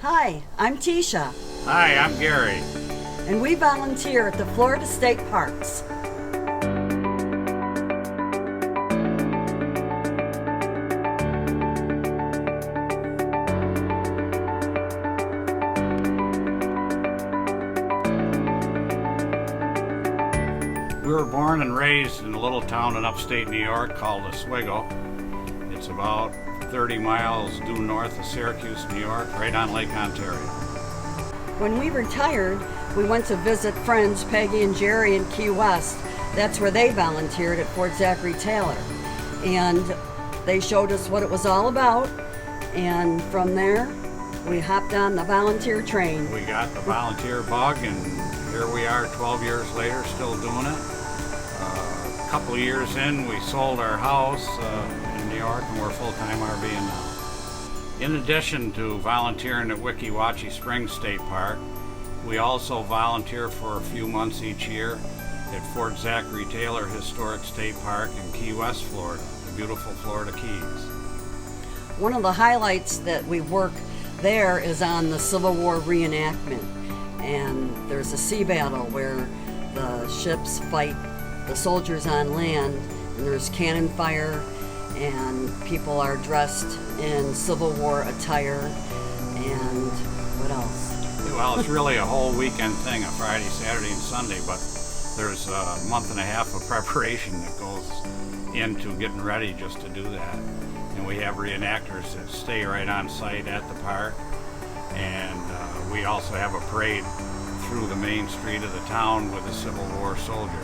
Hi, I'm Tecia, Hi, I'm Gary. and we volunteer at the Florida State Parks. We were born and raised in a little town in upstate New York called Oswego. It's about 30 miles due north of Syracuse, New York, right on Lake Ontario. When we retired, we went to visit friends Peggy and Jerry in Key West. That's where they volunteered at Fort Zachary, Taylor. And they showed us what it was all about. And from there, we hopped on the volunteer train. We got the volunteer bug, and here we are 12 years later, still doing it. A couple of years in, we sold our house in New York, and we're full-time RVing now. In addition to volunteering at Weeki Wachee Springs State Park, we also volunteer for a few months each year at Fort Zachary Taylor Historic State Park in Key West, Florida, the beautiful Florida Keys. One of the highlights that we work there is on the Civil War reenactment. And there's a sea battle where the ships fight the soldiers on land, and there's cannon fire, and people are dressed in Civil War attire, and what else? Well, it's really a whole weekend thing, a Friday, Saturday, and Sunday, but there's a month and a half of preparation that goes into getting ready just to do that. And we have reenactors that stay right on site at the park, and we also have a parade through the main street of the town with the Civil War soldiers.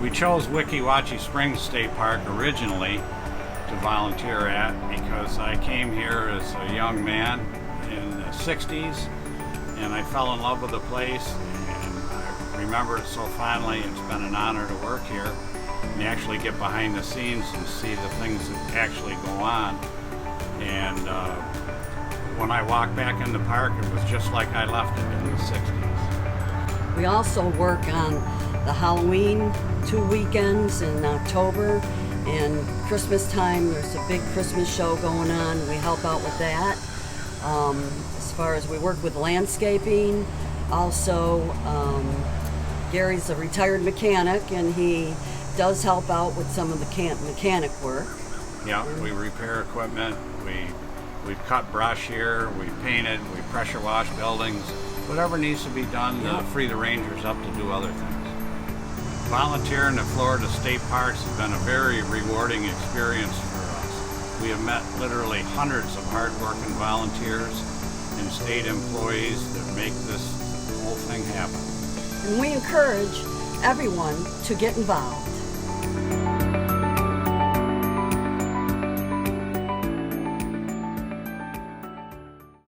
We chose Weeki Wachee Springs State Park originally to volunteer at because I came here as a young man in the 60s, and I fell in love with the place, and I remember it so fondly. It's been an honor to work here and actually get behind the scenes and see the things that actually go on. And when I walked back in the park, it was just like I left it in the 60s. We also work on the Halloween 2 weekends in October, and Christmas time. There's a big Christmas show going on. We help out with that. As far as we work with landscaping, also Gary's a retired mechanic, and he does help out with some of the mechanic work. Yeah, we repair equipment. We've cut brush here. We painted. We pressure wash buildings. Whatever needs to be done to free the rangers up to do other things. Volunteering at Florida State Parks has been a very rewarding experience for us. We have met literally hundreds of hard-working volunteers and state employees that make this whole thing happen. And we encourage everyone to get involved.